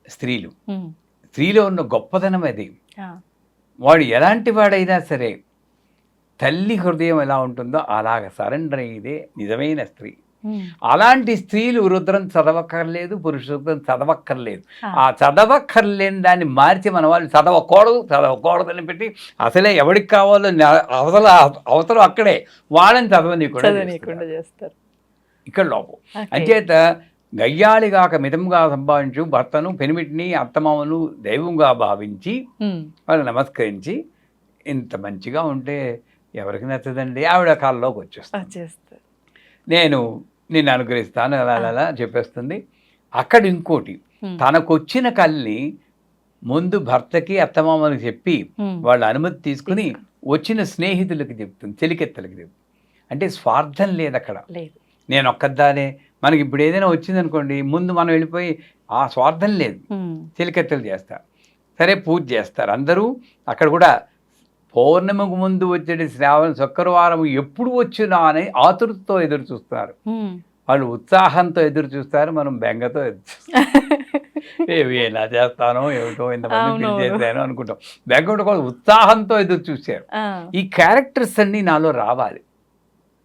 స్త్రీలో ఉన్న గొప్పతనం అది. వాడు ఎలాంటి వాడైనా సరే తల్లి హృదయం ఎలా ఉంటుందో అలాగ సరెండర్ అయ్యేదే నిజమైన స్త్రీ. అలాంటి స్త్రీలు రుద్రం చదవక్కర్లేదు, పురుష రుద్రం చదవక్కర్లేదు. ఆ చదవక్కర్లేని దాన్ని మార్చి మన వాళ్ళు చదవకూడదు అని పెట్టి అసలే ఎవరికి కావాలో అవసరం అక్కడే వాళ్ళని చదవనీయకుండా చేస్తారు. ఇక్కడ లోపం. అంచేత గయ్యాళిగాక మితంగా సంభావించు, భర్తను పెనిమిటిని అత్తమామను దైవంగా భావించి వాళ్ళు నమస్కరించి, ఇంత మంచిగా ఉంటే ఎవరికి నచ్చదండి. ఆవిడ కాళ్ళలోకి వచ్చేస్తారు, నేను నిన్ను అనుగ్రహిస్తాను అలా చెప్పేస్తుంది. అక్కడ ఇంకోటి, తనకొచ్చిన కల్ని ముందు భర్తకి అత్తమామలకు చెప్పి వాళ్ళ అనుమతి తీసుకుని వచ్చిన స్నేహితులకి చెప్తుంది, చెలికెత్తలకి చెప్తుంది. అంటే స్వార్థం లేదు అక్కడ. నేను ఒక్కదానే, మనకి ఇప్పుడు ఏదైనా వచ్చిందనుకోండి ముందు మనం వెళ్ళిపోయి, ఆ స్వార్థం లేదు. చెలికెత్తలు చేస్తారు, సరే పూజ చేస్తారు అందరూ. అక్కడ కూడా పౌర్ణమికి ముందు వచ్చే శ్రావణ శుక్రవారం ఎప్పుడు వచ్చినా అని ఆతురతతో ఎదురు చూస్తారు. వాళ్ళు ఉత్సాహంతో ఎదురు చూస్తారు, మనం బెంగతో ఎదురు చూస్తాం. ఏవి ఎలా చేస్తానో ఏమిటో ఇంతమంది అవునవును. పిలిచేసాను అనుకుంటాం. వెంకట కూడా ఉత్సాహంతో ఎదురు చూశారు. ఆ, ఈ క్యారెక్టర్స్ అన్నీ నాలో రావాలి.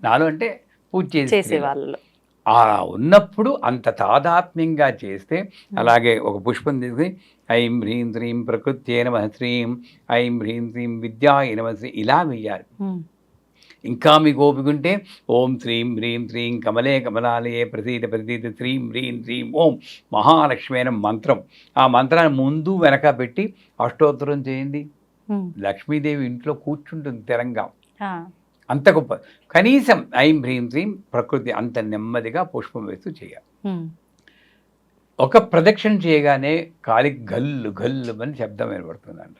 నాలో అంటే పూజ చేసే చేసే వాళ్ళు. అలా ఉన్నప్పుడు అంత తాదాత్మ్యంగా చేస్తే, అలాగే ఒక పుష్పం తీసుకుని ఐం హ్రీం శ్రీం ప్రకృత్యే నమః శ్రీం ఐం హ్రీం శ్రీం విద్యాయ నమః శ్రీ ఇలా వెయ్యాలి. ఇంకా మీకు ఓపిక ఉంటే ఓం శ్రీం హ్రీం శ్రీం కమలే కమలాలయే ప్రసీద ప్రసీద శ్రీం హ్రీం శ్రీం ఓం మహాలక్ష్మి అయిన మంత్రం, ఆ మంత్రాన్ని ముందు వెనక పెట్టి అష్టోత్తరం చేయండి. లక్ష్మీదేవి ఇంట్లో కూర్చుంటుంది స్థిరంగా. అంత గొప్ప. కనీసం ఐం హ్రీం శ్రీం ప్రకృతి అంత నెమ్మదిగా పుష్పం వేస్తూ చేయాలి. ఒక ప్రదక్షిణ చేయగానే కాలికి గల్లు గల్లు అని శబ్దం ఏర్పడుతుందంట.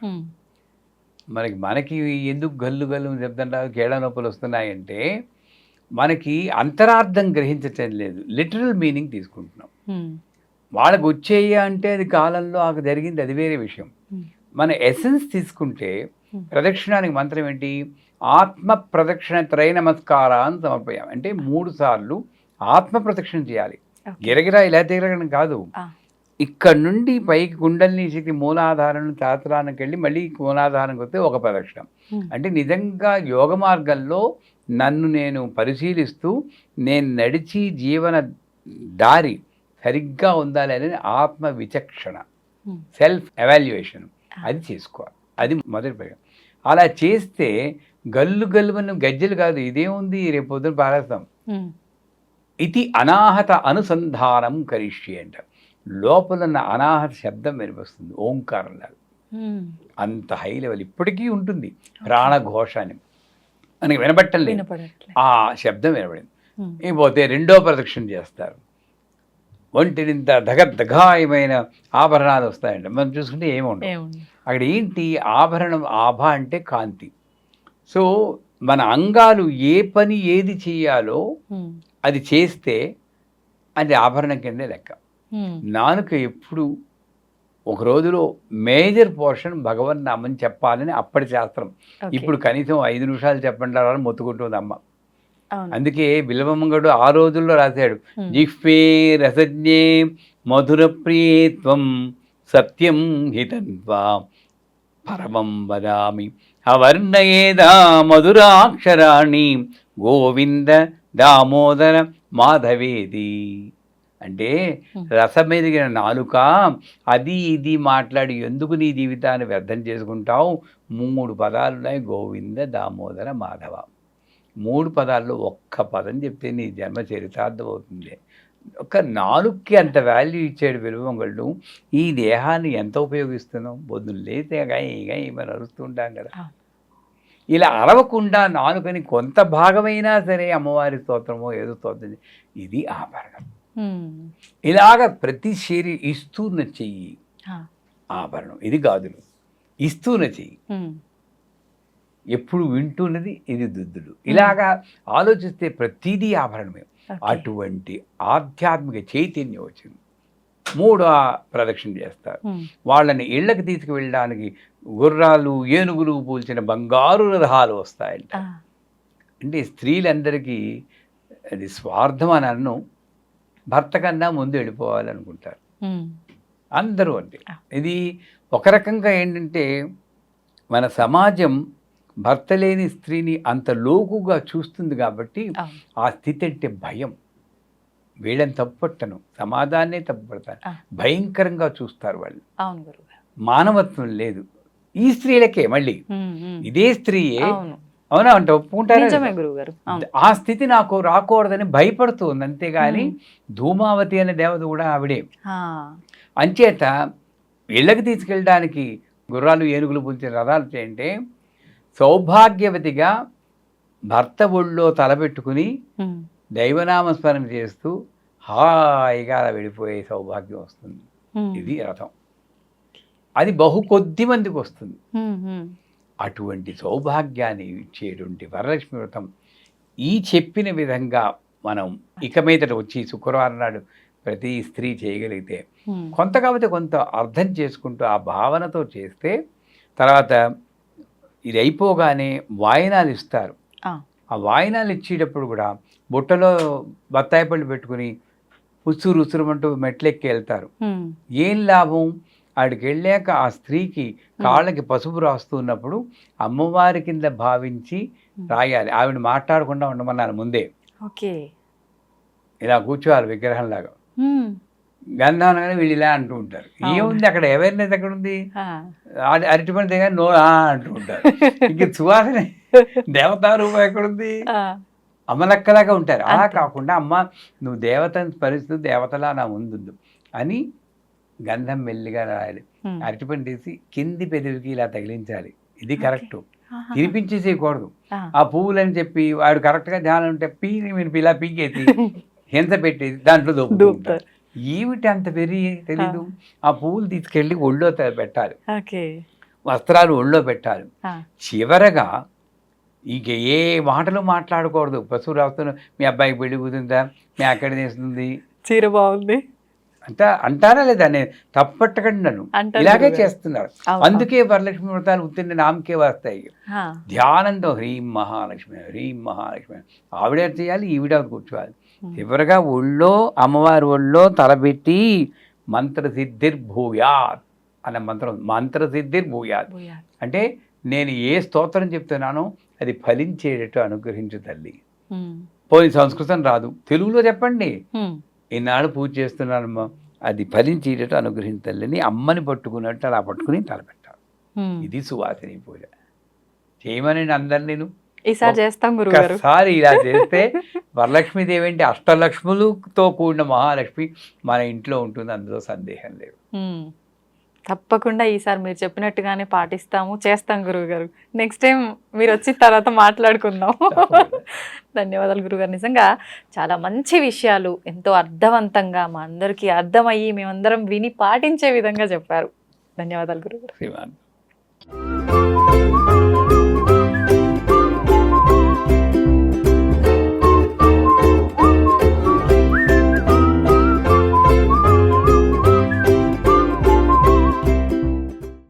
మనకి ఎందుకు గల్లు గల్లు శబ్దం రాదు, కేళ నొప్పులు వస్తున్నాయంటే మనకి అంతరార్థం గ్రహించటం లేదు, లిటరల్ మీనింగ్ తీసుకుంటున్నాం. వాళ్ళకు వచ్చేయ అంటే అది కాలంలో జరిగింది, అది వేరే విషయం. మన ఎసెన్స్ తీసుకుంటే ప్రదక్షిణానికి మంత్రం ఏంటి? ఆత్మ ప్రదక్షిణ త్రయ నమస్కారాన్ని సమర్పయాం అంటే 3 సార్లు ఆత్మ ప్రదక్షిణ చేయాలి. గిరగిరా ఇలా తిరగడం కాదు. ఇక్కడ నుండి పైకి కుండలిని శక్తి మూలాధారం శాస్త్రానికి వెళ్ళి మళ్ళీ మూలాధారానికి వస్తే ఒక ప్రదక్షిణ. అంటే నిజంగా యోగ మార్గంలో నన్ను నేను పరిశీలిస్తూ నేను నడిచి జీవన దారి సరిగ్గా ఉండాలి అనేది ఆత్మ విచక్షణ, సెల్ఫ్ ఎవాల్యుయేషన్ అది చేసుకోవాలి. అది మొదటి ప్రయోగం. అలా చేస్తే గల్లు గల్లు అని గజ్జలు కాదు, ఇదేముంది రేపు పొద్దున పారేస్తాం. ఇది అనాహత అనుసంధానం కరిష్యే అంట. లోపల ఉన్న అనాహత శబ్దం వినిపిస్తుంది, ఓంకారం లాగా. అంత హై లెవెల్ ఇప్పటికీ ఉంటుంది. ప్రాణఘోష అని మనకి వినబట్టం లేదు, ఆ శబ్దం వినబడింది. ఇకపోతే 2వ ప్రదక్షిణ చేస్తారు. ఒంటినింత దగద్దగాయమైన ఆభరణాలు వస్తాయండి. మనం చూసుకుంటే ఏముండవు అక్కడ. ఏంటి ఆభరణం? ఆభ అంటే కాంతి. సో మన అంగాలు ఏ పని ఏది చేయాలో అది చేస్తే అది ఆభరణం కిందే లెక్క. నాలుక ఎప్పుడు ఒక రోజులో మేజర్ పోర్షన్ భగవన్ నామని చెప్పాలని అప్పటి శాస్త్రం. ఇప్పుడు కనీసం 5 నిమిషాలు చెప్పండి అని మొత్తుకుంటుంది అమ్మ. అందుకే బిల్వమంగడు ఆ రోజుల్లో రాశాడు, జిహ్వే రసజ్ఞే మధుర ప్రియత్వం సత్యం హితన్వా పరమం వదామి అవర్ణయేదా మధురాక్షరాణి గోవింద దామోదర మాధవేది. అంటే రసమెదిగిన నాలుక అది ఇది మాట్లాడి ఎందుకు నీ జీవితాన్ని వ్యర్థం చేసుకుంటావు? 3 పదాలు ఉన్నాయి, గోవింద దామోదర మాధవ. 3 పదాల్లో ఒక్క పదం చెప్తే నీ జన్మ చరితార్థం అవుతుంది. ఒక నాలుగుకి అంత వాల్యూ ఇచ్చాడు విలువంగళ్ళు. ఈ దేహాన్ని ఎంత ఉపయోగిస్తున్నాం? పొద్దున్న లేతే ఏమని అరుస్తూ ఉంటాం కదా. ఇలా అరవకుండా నాలుకని కొంత భాగమైనా సరే అమ్మవారి స్తోత్రమో ఏదో స్తోత్రం, ఇది ఆభరణం. ఇలాగ ప్రతి ఇస్తూన చెయ్యి ఆభరణం. ఇది గాజులు. ఇస్తూన చెయ్యి ఎప్పుడు వింటున్నది, ఇది దుద్దులు. ఇలాగా ఆలోచిస్తే ప్రతిదీ ఆభరణమే. అటువంటి ఆధ్యాత్మిక చైతన్యం వచ్చింది. 3వ ప్రదక్షిణ చేస్తారు. వాళ్ళని ఇళ్ళకి తీసుకువెళ్ళడానికి గుర్రాలు ఏనుగులు పూల్చిన బంగారు రథాలు వస్తాయంట. అంటే స్త్రీలందరికీ అది స్వార్థం అని అన్నం, భర్త కన్నా ముందు వెళ్ళిపోవాలనుకుంటారు అందరూ. అంటే ఇది ఒక రకంగా ఏంటంటే మన సమాజం భర్త లేని స్త్రీని అంత లోకుగా చూస్తుంది కాబట్టి ఆ స్థితి అంటే భయం. వీళ్ళని తప్పుపట్టను, సమాజాన్నే తప్పుపడతాను, భయంకరంగా చూస్తారు వాళ్ళు. మానవత్వం లేదు ఈ స్త్రీలకే. మళ్ళీ ఇదే స్త్రీయే అవునా అంటే ఒప్పుకుంటారు. ఆ స్థితి నాకు రాకూడదని భయపడుతుంది అంతేగాని ధూమావతి అనే దేవత కూడా ఆవిడే. అంచేత ఇళ్ళకి తీసుకెళ్ళడానికి గుర్రాలు ఏనుగులు పులిచిన రథాలు చేయంటే సౌభాగ్యవతిగా భర్త ఒళ్ళో తలపెట్టుకుని దైవనామస్మరణ చేస్తూ హాయిగా వెళ్ళిపోయే సౌభాగ్యం వస్తుంది. ఇది రథం. అది బహు మందికి వస్తుంది. అటువంటి సౌభాగ్యాన్ని ఇచ్చేటువంటి వరలక్ష్మి వ్రతం ఈ చెప్పిన విధంగా మనం ఇక మీదట వచ్చి శుక్రవారం నాడు ప్రతి స్త్రీ చేయగలిగితే కొంత కాబట్టి కొంత అర్థం చేసుకుంటూ ఆ భావనతో చేస్తే తర్వాత ఇది అయిపోగానే వాయినాలు ఇస్తారు. ఆ వాయినాలు ఇచ్చేటప్పుడు కూడా బుట్టలో బత్తాయి పళ్ళు పెట్టుకుని ఉసురు ఉసురుమంటూ మెట్లెక్కి వెళ్తారు. ఏం లాభం? ఆడికి వెళ్ళాక ఆ స్త్రీకి కాళ్ళకి పసుపు రాస్తున్నప్పుడు అమ్మవారి కింద భావించి రాయాలి. ఆవిడ మాట్లాడకుండా ఉండమన్నారు ముందే. ఓకే. ఇలా కూర్చోవాలి విగ్రహంలాగా. గంధానగానే వీళ్ళు ఇలా అంటూ ఉంటారు. ఏముంది అక్కడ? అవేర్నెస్ ఎక్కడ ఉంది? అరటిపండు దగ్గర నో అంటూ ఉంటారు. ఇంక సువాసన దేవతారూపం ఎక్కడుంది? అమ్మలక్కలాగా ఉంటారు. అలా కాకుండా అమ్మ నువ్వు దేవతని పరిస్థితి దేవతలా నా ముందు అని గంధం మెల్లిగా రాయాలి. అరటిపండు తీసి కింది పెదవికి ఇలా తగిలించాలి. ఇది కరెక్ట్. తినిపించేసేయకూడదు. ఆ పువ్వులని చెప్పి వాడు కరెక్ట్గా ధ్యానం ఉంటే మీరు ఇలా పీకేసి హింస పెట్టేది దాంట్లో దొరుకుతుంటారు. ఏమిటి అంత తెలీదు. ఆ పువ్వులు తీసుకెళ్ళి ఒళ్ళో పెట్టాలి. వస్త్రాలు ఒళ్ళో పెట్టాలి. చివరగా ఇక ఏ మాటలు మాట్లాడకూడదు. పశువు రాస్తున్నా మీ అబ్బాయికి పెళ్లి కుదురుతుందా, మీ అక్కడ తీస్తుంది, చీర బాగుంది అంటారా లేదా? నేను తప్పట్టకండి నన్ను ఇలాగే చేస్తున్నారు. అందుకే వరలక్ష్మి వ్రతాలు ఉత్తిన నామకే వస్తాయి. ధ్యానంతో హ్రీం మహాలక్ష్మి హ్రీం మహాలక్ష్మి ఆవిడ చేయాలి, ఈవిడ కూర్చోవాలి. చివరిగా ఒళ్ళో అమ్మవారి ఒళ్ళో తలబెట్టి మంత్రసిద్ధిర్భూయాత్ అనే మంత్రం. మంత్రసిద్ధిర్భూయాత్ అంటే నేను ఏ స్తోత్రం చెప్తున్నానో అది ఫలించేటట్టు అనుగ్రహించు తల్లి. పోనీ సంస్కృతం రాదు, తెలుగులో చెప్పండి. ఈనాడు పూజ చేస్తున్నానమ్మా, అది ఫలించేటట్టు అనుగ్రహించు తల్లిని అమ్మని పట్టుకున్నట్టు అలా పట్టుకుని తలపెట్టాలి. ఇది సువాసిని పూజ. చేయమని అందరు నేను ఈసారి చేస్తాం గురుగారు. ఒకసారి ఇలా చేస్తే వరలక్ష్మీదేవి అంటే అష్టలక్ష్ములతో కూడిన మహాలక్ష్మి మన ఇంట్లో ఉంటుంది, అందులో సందేహం లేదు. తప్పకుండా ఈసారి మీరు చెప్పినట్టుగానే పాటిస్తాము, చేస్తాం గురువుగారు. నెక్స్ట్ టైం మీరు వచ్చిన తర్వాత మాట్లాడుకుందాం. ధన్యవాదాలు గురుగారు. నిజంగా చాలా మంచి విషయాలు ఎంతో అర్థవంతంగా మా అందరికీ అర్థమయ్యి మేమందరం విని పాటించే విధంగా చెప్పారు. ధన్యవాదాలు గురుగారు.